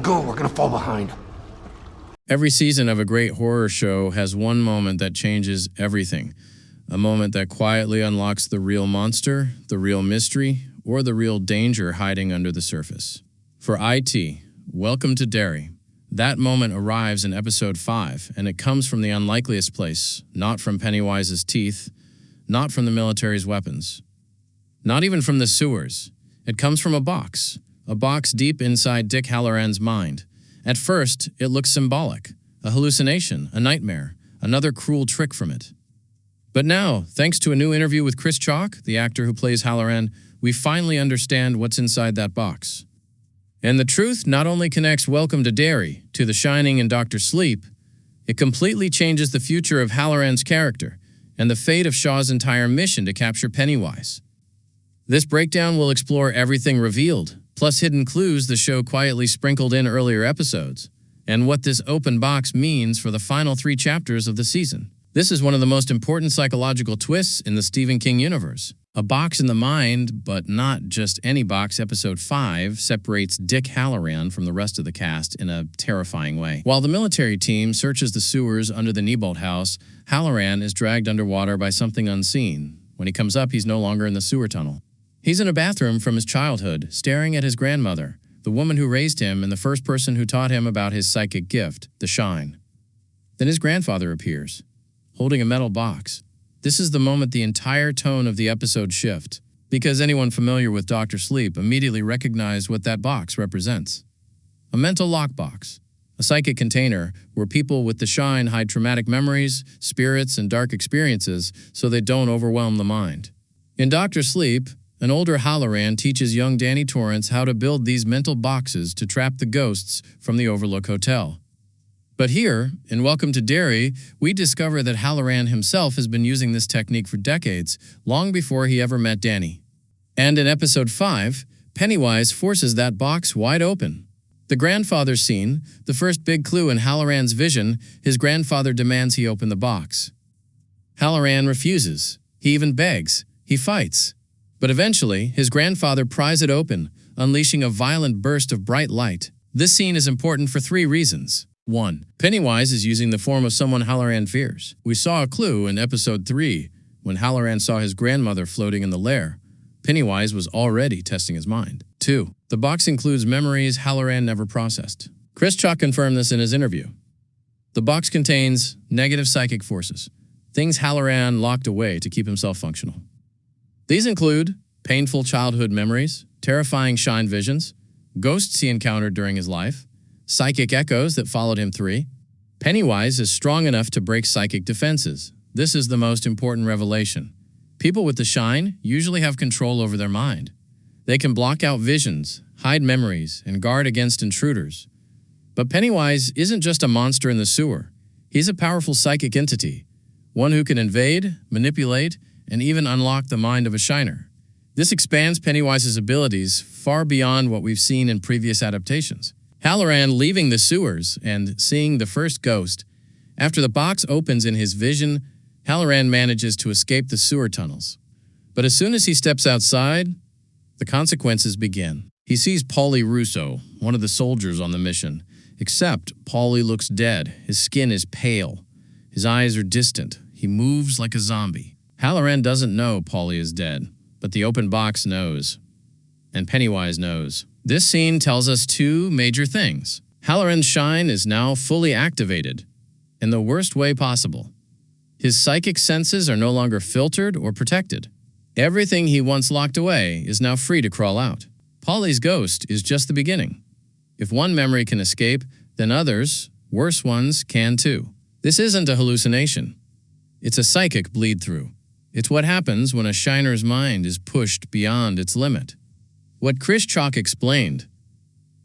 go, we're gonna fall behind. Every season of a great horror show has one moment that changes everything. A moment that quietly unlocks the real monster, the real mystery, or the real danger hiding under the surface. For IT, welcome to Derry. That moment arrives in episode 5, and it comes from the unlikeliest place, not from Pennywise's teeth, not from the military's weapons, not even from the sewers. It comes from a box deep inside Dick Hallorann's mind. At first, it looks symbolic, a hallucination, a nightmare, another cruel trick from it. But now, thanks to a new interview with Chris Chalk, the actor who plays Hallorann, we finally understand what's inside that box. And the truth not only connects Welcome to Derry to The Shining and Dr. Sleep, it completely changes the future of Hallorann's character and the fate of Shaw's entire mission to capture Pennywise. This breakdown will explore everything revealed, plus hidden clues the show quietly sprinkled in earlier episodes, and what this open box means for the final 3 chapters of the season. This is one of the most important psychological twists in the Stephen King universe. A box in the mind, but not just any box. Episode 5 separates Dick Hallorann from the rest of the cast in a terrifying way. While the military team searches the sewers under the Neibolt house, Hallorann is dragged underwater by something unseen. When he comes up, he's no longer in the sewer tunnel. He's in a bathroom from his childhood, staring at his grandmother, the woman who raised him and the first person who taught him about his psychic gift, the shine. Then his grandfather appears, holding a metal box. This is the moment the entire tone of the episode shifts, because anyone familiar with Dr. Sleep immediately recognized what that box represents. A mental lockbox, a psychic container where people with the shine hide traumatic memories, spirits, and dark experiences so they don't overwhelm the mind. In Dr. Sleep, an older Hallorann teaches young Danny Torrance how to build these mental boxes to trap the ghosts from the Overlook Hotel. But here, in Welcome to Derry, we discover that Hallorann himself has been using this technique for decades, long before he ever met Danny. And in episode 5, Pennywise forces that box wide open. The grandfather scene, the first big clue in Hallorann's vision, his grandfather demands he open the box. Hallorann refuses. He even begs. He fights. But eventually, his grandfather pries it open, unleashing a violent burst of bright light. This scene is important for 3 reasons. 1. Pennywise is using the form of someone Hallorann fears. We saw a clue in episode 3, when Hallorann saw his grandmother floating in the lair. Pennywise was already testing his mind. 2. The box includes memories Hallorann never processed. Chris Chalk confirmed this in his interview. The box contains negative psychic forces, things Hallorann locked away to keep himself functional. These include painful childhood memories, terrifying shine visions, ghosts he encountered during his life, psychic echoes that followed him 3. Pennywise is strong enough to break psychic defenses. This is the most important revelation. People with the shine usually have control over their mind. They can block out visions, hide memories, and guard against intruders. But Pennywise isn't just a monster in the sewer. He's a powerful psychic entity, one who can invade, manipulate, and even unlock the mind of a shiner. This expands Pennywise's abilities far beyond what we've seen in previous adaptations. Hallorann leaving the sewers and seeing the first ghost. After the box opens in his vision, Hallorann manages to escape the sewer tunnels. But as soon as he steps outside, the consequences begin. He sees Paulie Russo, one of the soldiers on the mission, except Paulie looks dead. His skin is pale. His eyes are distant. He moves like a zombie. Hallorann doesn't know Paulie is dead, but the open box knows. And Pennywise knows. This scene tells us 2 major things. Hallorann's shine is now fully activated, in the worst way possible. His psychic senses are no longer filtered or protected. Everything he once locked away is now free to crawl out. Paulie's ghost is just the beginning. If one memory can escape, then others, worse ones, can too. This isn't a hallucination. It's a psychic bleed-through. It's what happens when a shiner's mind is pushed beyond its limit. What Chris Chalk explained,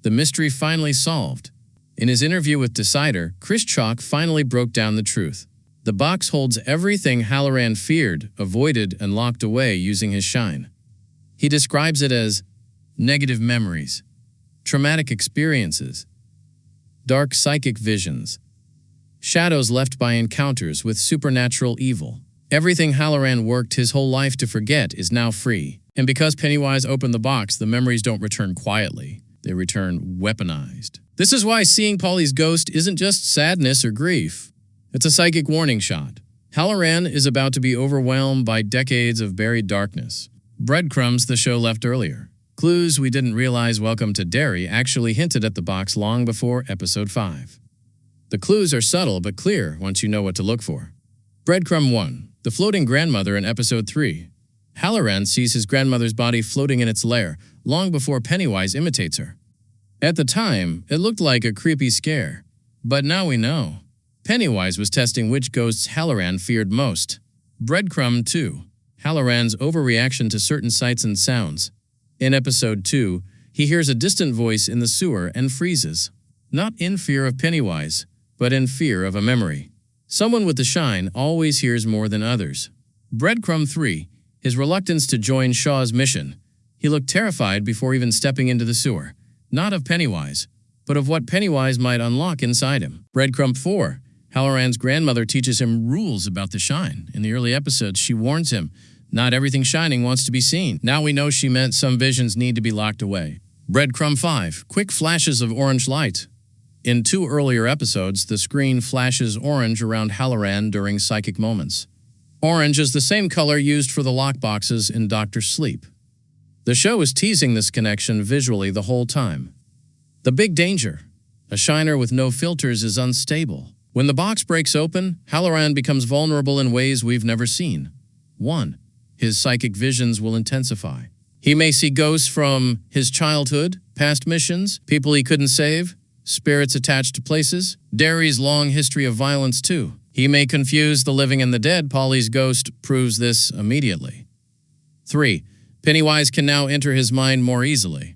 the mystery finally solved. In his interview with Decider, Chris Chalk finally broke down the truth. The box holds everything Hallorann feared, avoided, and locked away using his shine. He describes it as negative memories, traumatic experiences, dark psychic visions, shadows left by encounters with supernatural evil. Everything Hallorann worked his whole life to forget is now free. And because Pennywise opened the box, the memories don't return quietly. They return weaponized. This is why seeing Polly's ghost isn't just sadness or grief. It's a psychic warning shot. Hallorann is about to be overwhelmed by decades of buried darkness. Breadcrumbs the show left earlier. Clues we didn't realize Welcome to Derry actually hinted at the box long before Episode 5. The clues are subtle but clear once you know what to look for. Breadcrumb 1. The floating grandmother in Episode 3. Hallorann sees his grandmother's body floating in its lair long before Pennywise imitates her. At the time, it looked like a creepy scare. But now we know. Pennywise was testing which ghosts Hallorann feared most. Breadcrumb 2. Hallorann's overreaction to certain sights and sounds. In Episode 2, he hears a distant voice in the sewer and freezes. Not in fear of Pennywise, but in fear of a memory. Someone with the shine always hears more than others. Breadcrumb 3. His reluctance to join Shaw's mission. He looked terrified before even stepping into the sewer. Not of Pennywise, but of what Pennywise might unlock inside him. Breadcrumb 4. Hallorann's grandmother teaches him rules about the shine. In the early episodes, she warns him, not everything shining wants to be seen. Now we know she meant some visions need to be locked away. Breadcrumb 5. Quick flashes of orange light. In 2 earlier episodes, the screen flashes orange around Hallorann during psychic moments. Orange is the same color used for the lockboxes in Dr. Sleep. The show is teasing this connection visually the whole time. The big danger. A shiner with no filters is unstable. When the box breaks open, Hallorann becomes vulnerable in ways we've never seen. 1. His psychic visions will intensify. He may see ghosts from his childhood, past missions, people he couldn't save, spirits attached to places, Derry's long history of violence too. He may confuse the living and the dead. Polly's ghost proves this immediately. 3. Pennywise can now enter his mind more easily.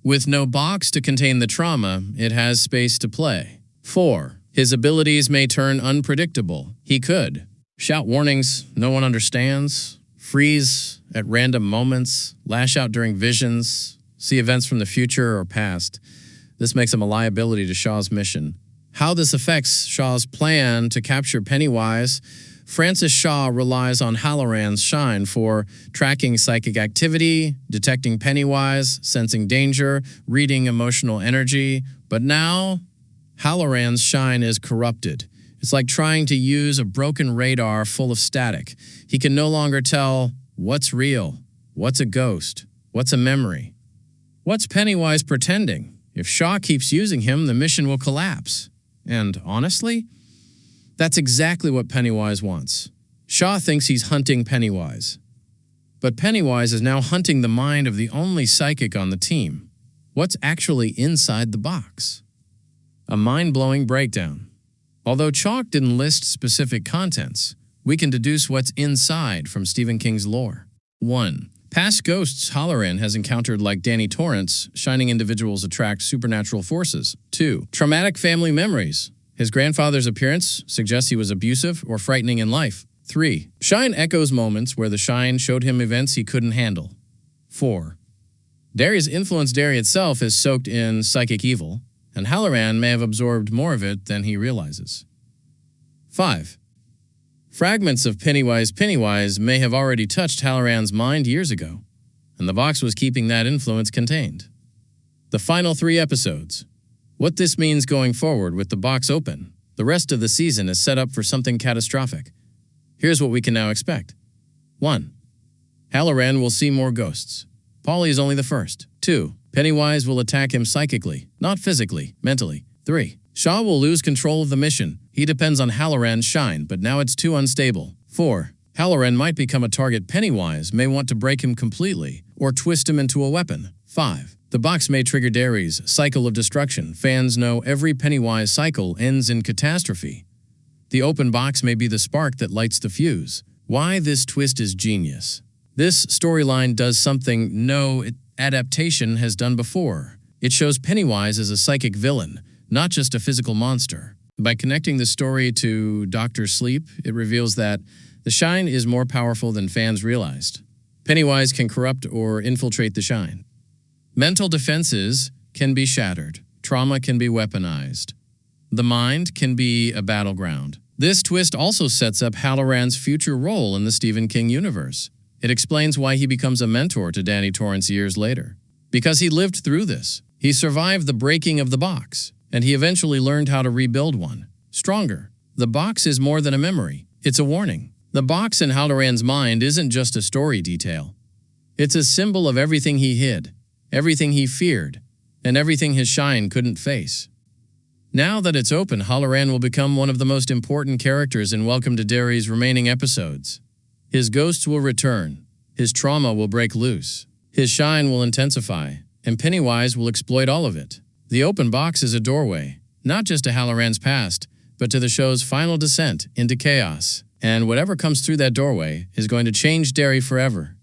With no box to contain the trauma, it has space to play. 4. His abilities may turn unpredictable. He could shout warnings no one understands, freeze at random moments, lash out during visions, see events from the future or past. This makes him a liability to Shaw's mission. How this affects Shaw's plan to capture Pennywise, Francis Shaw relies on Hallorann's shine for tracking psychic activity, detecting Pennywise, sensing danger, reading emotional energy. But now, Hallorann's shine is corrupted. It's like trying to use a broken radar full of static. He can no longer tell what's real, what's a ghost, what's a memory. What's Pennywise pretending? If Shaw keeps using him, the mission will collapse. And honestly, that's exactly what Pennywise wants. Shaw thinks he's hunting Pennywise. But Pennywise is now hunting the mind of the only psychic on the team. What's actually inside the box? A mind-blowing breakdown. Although Chalk didn't list specific contents, we can deduce what's inside from Stephen King's lore. 1. Past ghosts Hallorann has encountered, like Danny Torrance, shining individuals attract supernatural forces. 2. Traumatic family memories. His grandfather's appearance suggests he was abusive or frightening in life. 3. Shine echoes moments where the shine showed him events he couldn't handle. 4. Derry's influence. Derry itself is soaked in psychic evil, and Hallorann may have absorbed more of it than he realizes. 5. Fragments of Pennywise may have already touched Hallorann's mind years ago, and the box was keeping that influence contained. The final 3 episodes. What this means going forward with the box open. The rest of the season is set up for something catastrophic. Here's what we can now expect. 1. Hallorann will see more ghosts. Polly is only the first. 2. Pennywise will attack him psychically, not physically, mentally. 3. Shaw will lose control of the mission. He depends on Hallorann's shine, but now it's too unstable. 4. Hallorann might become a target. Pennywise may want to break him completely or twist him into a weapon. 5. The box may trigger Derry's cycle of destruction. Fans know every Pennywise cycle ends in catastrophe. The open box may be the spark that lights the fuse. Why this twist is genius. This storyline does something no adaptation has done before. It shows Pennywise as a psychic villain, not just a physical monster. By connecting the story to Dr. Sleep, it reveals that the shine is more powerful than fans realized. Pennywise can corrupt or infiltrate the shine. Mental defenses can be shattered. Trauma can be weaponized. The mind can be a battleground. This twist also sets up Hallorann's future role in the Stephen King universe. It explains why he becomes a mentor to Danny Torrance years later. Because he lived through this. He survived the breaking of the box, and he eventually learned how to rebuild one. Stronger. The box is more than a memory. It's a warning. The box in Hallorann's mind isn't just a story detail. It's a symbol of everything he hid, everything he feared, and everything his shine couldn't face. Now that it's open, Hallorann will become one of the most important characters in Welcome to Derry's remaining episodes. His ghosts will return, his trauma will break loose, his shine will intensify, and Pennywise will exploit all of it. The open box is a doorway, not just to Hallorann's past, but to the show's final descent into chaos. And whatever comes through that doorway is going to change Derry forever.